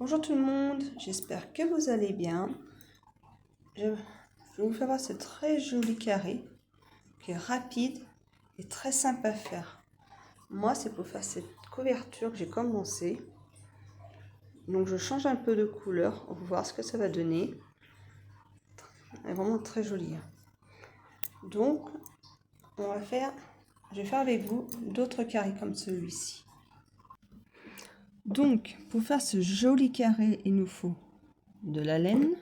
Bonjour tout le monde, j'espère que vous allez bien. Je vais vous faire voir ce très joli carré qui est rapide et très simple à faire. Moi, c'est pour faire cette couverture que j'ai commencé. Donc je change un peu de couleur, on va voir ce que ça va donner. Elle est vraiment très jolie. Donc, je vais faire avec vous d'autres carrés comme celui-ci. Donc, pour faire ce joli carré, il nous faut de la laine,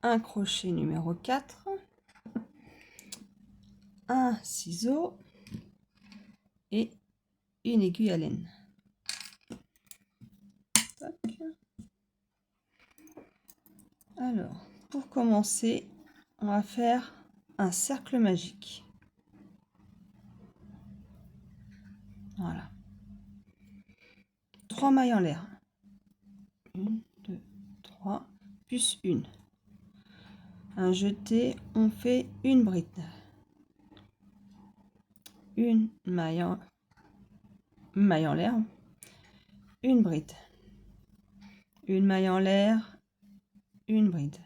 un crochet numéro 4, un ciseau et une aiguille à laine. Alors, pour commencer, on va faire un cercle magique. Voilà. 3 mailles en l'air. 1, 2, 3, plus une. Un jeté, on fait une bride. Une maille en l'air. Une bride. Une maille en l'air. Une bride.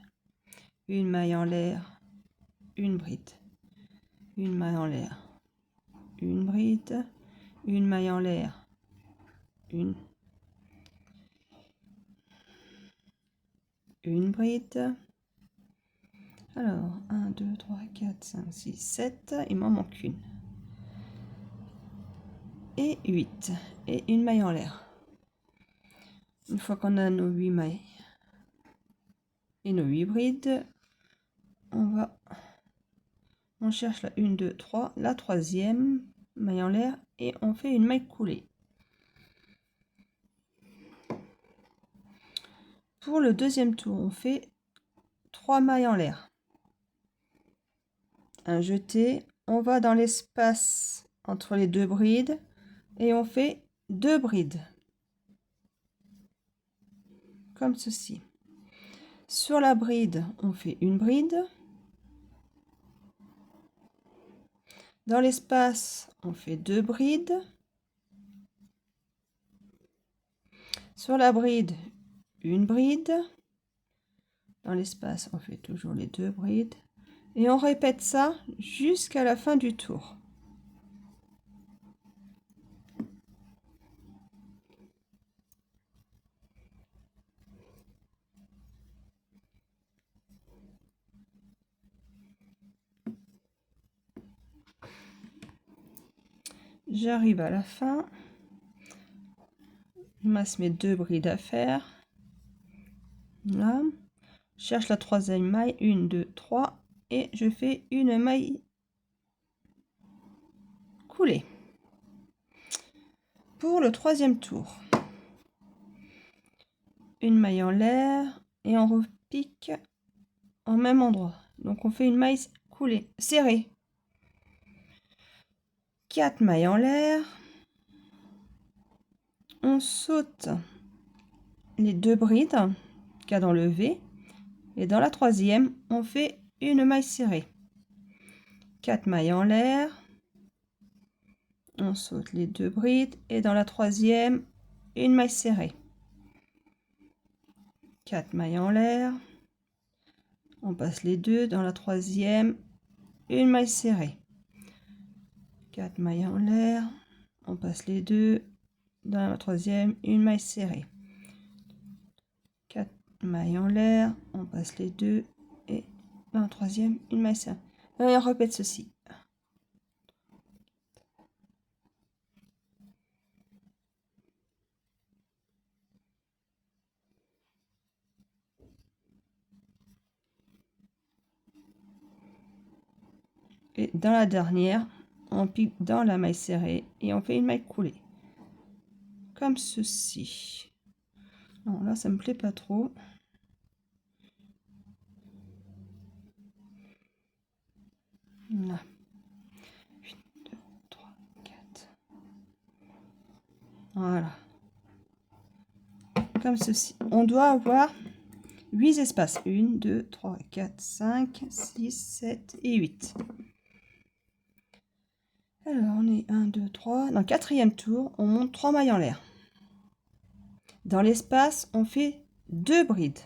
Une maille en l'air. Une bride. Une maille en l'air. Une bride. Une maille en l'air. Une bride. Alors, 1, 2, 3, 4, 5, 6, 7. Il m'en manque une. Et 8. Et une maille en l'air. Une fois qu'on a nos 8 mailles et nos 8 brides, on cherche la 1, 2, 3, la troisième maille en l'air et on fait une maille coulée. Pour le deuxième tour, on fait 3 mailles en l'air. Un jeté, on va dans l'espace entre les deux brides et on fait 2 brides. Comme ceci. Sur la bride, on fait une bride. Dans l'espace, on fait 2 brides. Sur la bride, une bride. Dans l'espace, on fait toujours les 2 brides. Et on répète ça jusqu'à la fin du tour. J'arrive à la fin. Il me reste mes 2 brides à faire. Là. Je cherche la troisième maille. 1, 2, 3. Et je fais une maille coulée. Pour le troisième tour, une maille en l'air et on repique au même endroit. Donc on fait une maille coulée, serrée. 4 mailles en l'air. On saute les 2 brides qu'il y a dans le V. Et dans la troisième, on fait une maille serrée. 4 mailles en l'air. On saute les 2 brides. Et dans la troisième, une maille serrée. 4 mailles en l'air. On passe les 2. Dans la troisième, une maille serrée. 4 mailles en l'air. On passe les 2. Dans la troisième, une maille serrée. 4 mailles en l'air. On passe les 2. Et dans la troisième, une maille serrée. Et on répète ceci. Et dans la dernière, on pique dans la maille serrée et on fait une maille coulée. Comme ceci. Non, là, ça me plaît pas trop. Là. 1, 2, 3, 4. Voilà. Comme ceci. On doit avoir 8 espaces. 1, 2, 3, 4, 5, 6, 7 et 8. Alors, on est 1, 2, 3. Dans le quatrième tour, on monte 3 mailles en l'air. Dans l'espace, on fait 2 brides.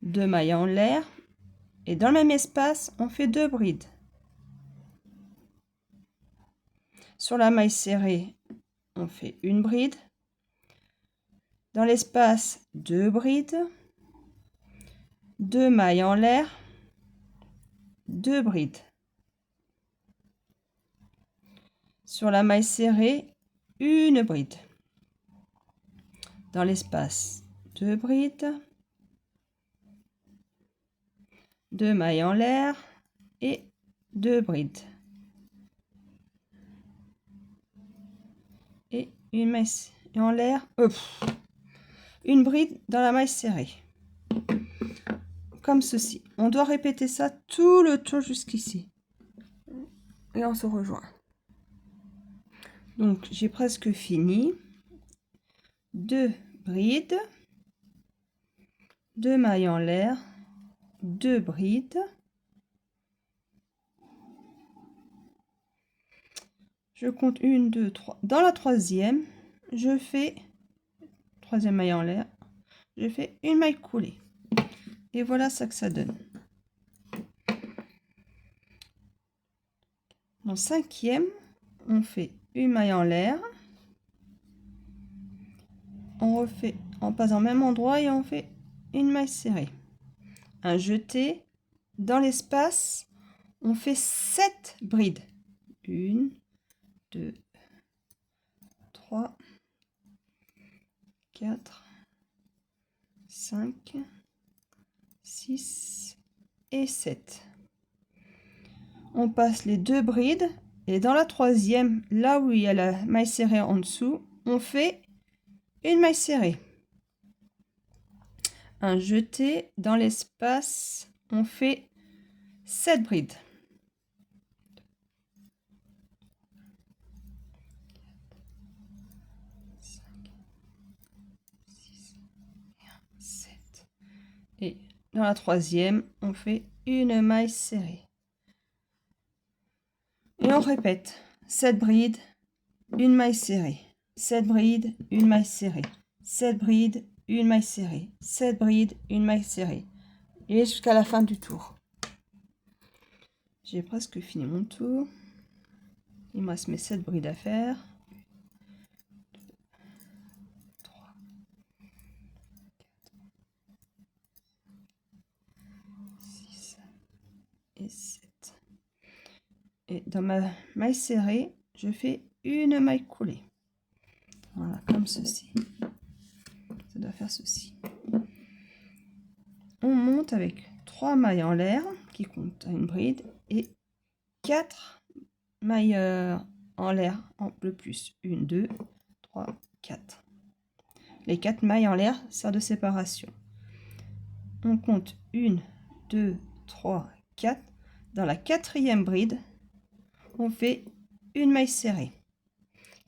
2 mailles en l'air. Et dans le même espace, on fait 2 brides. Sur la maille serrée, on fait une bride. Dans l'espace, 2 brides. 2 mailles en l'air. 2 brides. Sur la maille serrée, une bride. Dans l'espace, 2 brides. 2 mailles en l'air et 2 brides. Et une maille en l'air, une bride dans la maille serrée. Comme ceci. On doit répéter ça tout le tour jusqu'ici. Et on se rejoint. Donc j'ai presque fini. 2 brides, 2 mailles en l'air, 2 brides. Je compte 1, 2, 3. Dans la troisième, je fais, troisième maille en l'air, je fais une maille coulée. Et voilà ça que ça donne. En cinquième, on fait une maille en l'air. On refait, on passe en même endroit et on fait une maille serrée. Un jeté. Dans l'espace, on fait 7 brides. 1, 2, 3, 4, 5, 6 et 7. On passe les 2 brides et dans la troisième, là où il y a la maille serrée en dessous, on fait une maille serrée. Un jeté. Dans l'espace, on fait 7 brides. 5, 6, 7. Et dans la troisième, on fait une maille serrée. Et on répète 7 brides, une maille serrée. 7 brides, une maille serrée. 7 brides, une maille serrée. 7 brides, une maille serrée. Et jusqu'à la fin du tour. J'ai presque fini mon tour. Il me reste mes 7 brides à faire. 3, 4, 6 et 7. Et dans ma maille serrée, je fais une maille coulée. Voilà, comme ceci. Ça doit faire ceci. On monte avec 3 mailles en l'air qui comptent à une bride et 4 mailles en l'air en le plus. 1, 2, 3, 4. Les 4 mailles en l'air servent de séparation. On compte 1, 2, 3, 4. Dans la quatrième bride, on fait une maille serrée.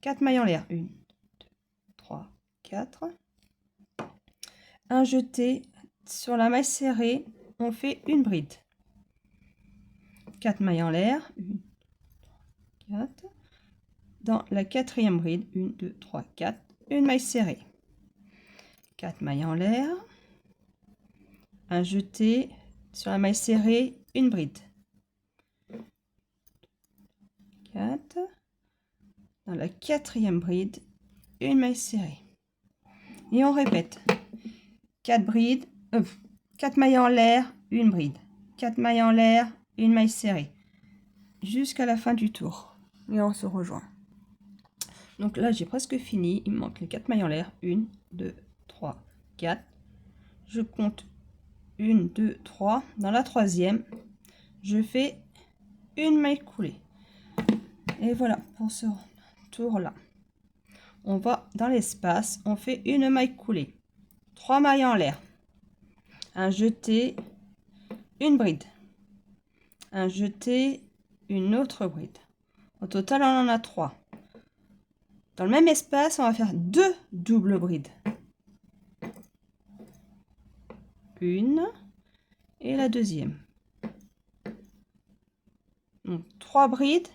4 mailles en l'air. 1, 2, 3, 4. Un jeté. Sur la maille serrée, on fait une bride. 4 mailles en l'air. 1, 4. Dans la quatrième bride, 1, 2, 3, 4. Une maille serrée. 4 mailles en l'air. Un jeté. Sur la maille serrée, une bride. 4. Dans la quatrième bride, une maille serrée. Et on répète. 4 brides, 4 mailles en l'air, une bride. 4 mailles en l'air, une maille serrée. Jusqu'à la fin du tour. Et on se rejoint. Donc là, j'ai presque fini. Il me manque les 4 mailles en l'air. 1, 2, 3, 4. Je compte 1, 2, 3. Dans la troisième, je fais une maille coulée. Et voilà pour ce tour-là. On va dans l'espace. On fait une maille coulée. 3 mailles en l'air. Un jeté, une bride. Un jeté, une autre bride. Au total, on en a 3. Dans le même espace, on va faire 2 doubles brides. Une et la deuxième. Donc 3 brides,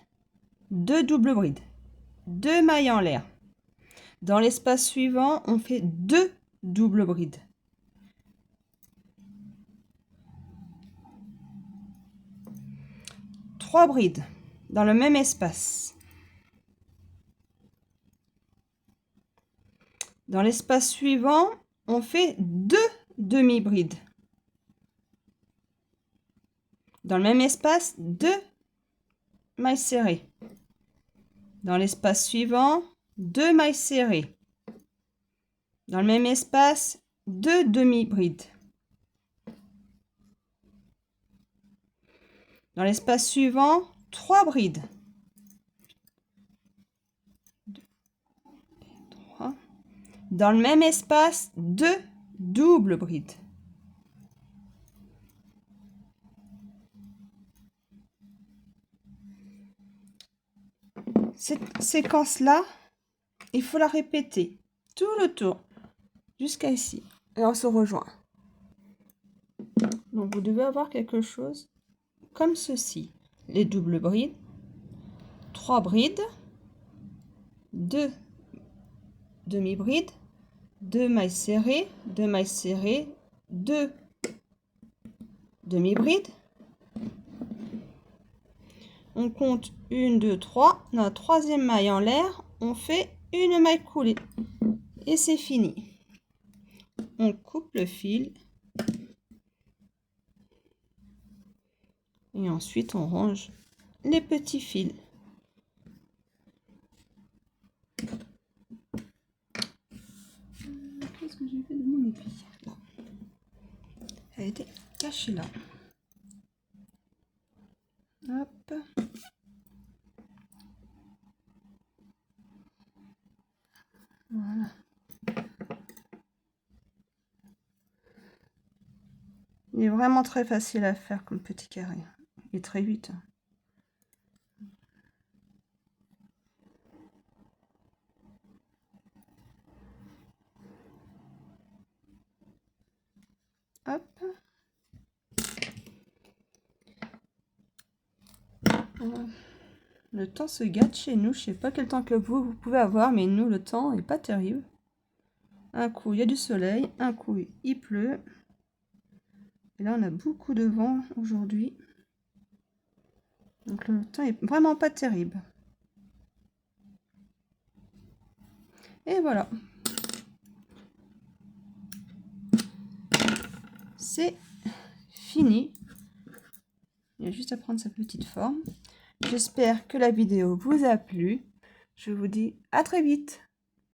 2 doubles brides. 2 mailles en l'air. Dans l'espace suivant, on fait 2 doubles brides. Trois brides dans le même espace. Dans l'espace suivant, on fait 2 demi-brides. Dans le même espace, 2 mailles serrées. Dans l'espace suivant, 2 mailles serrées. Dans le même espace, 2 demi-brides. Dans l'espace suivant, 3 brides. 2, 3. Dans le même espace, 2 doubles brides. Cette séquence-là, il faut la répéter tout le tour jusqu'à ici. Et on se rejoint. Donc vous devez avoir quelque chose comme ceci. Les doubles brides, 3 brides, 2 demi-brides, 2 mailles serrées, 2 mailles serrées, 2 demi-brides. On compte 1, 2, 3. Dans la troisième maille en l'air, on fait une maille coulée. Et c'est fini. On coupe le fil. Et ensuite, on range les petits fils. Qu'est-ce que j'ai fait de mon aiguille? Elle était cachée là. Hop. Voilà. Il est vraiment très facile à faire comme petit carré. Il est très vite. Hop. Le temps se gâte chez nous. Je sais pas quel temps que vous pouvez avoir, mais nous, le temps n'est pas terrible. Un coup, il y a du soleil. Un coup, il pleut. Et là, on a beaucoup de vent aujourd'hui. Donc, le temps est vraiment pas terrible. Et voilà. C'est fini. Il y a juste à prendre sa petite forme. J'espère que la vidéo vous a plu. Je vous dis à très vite.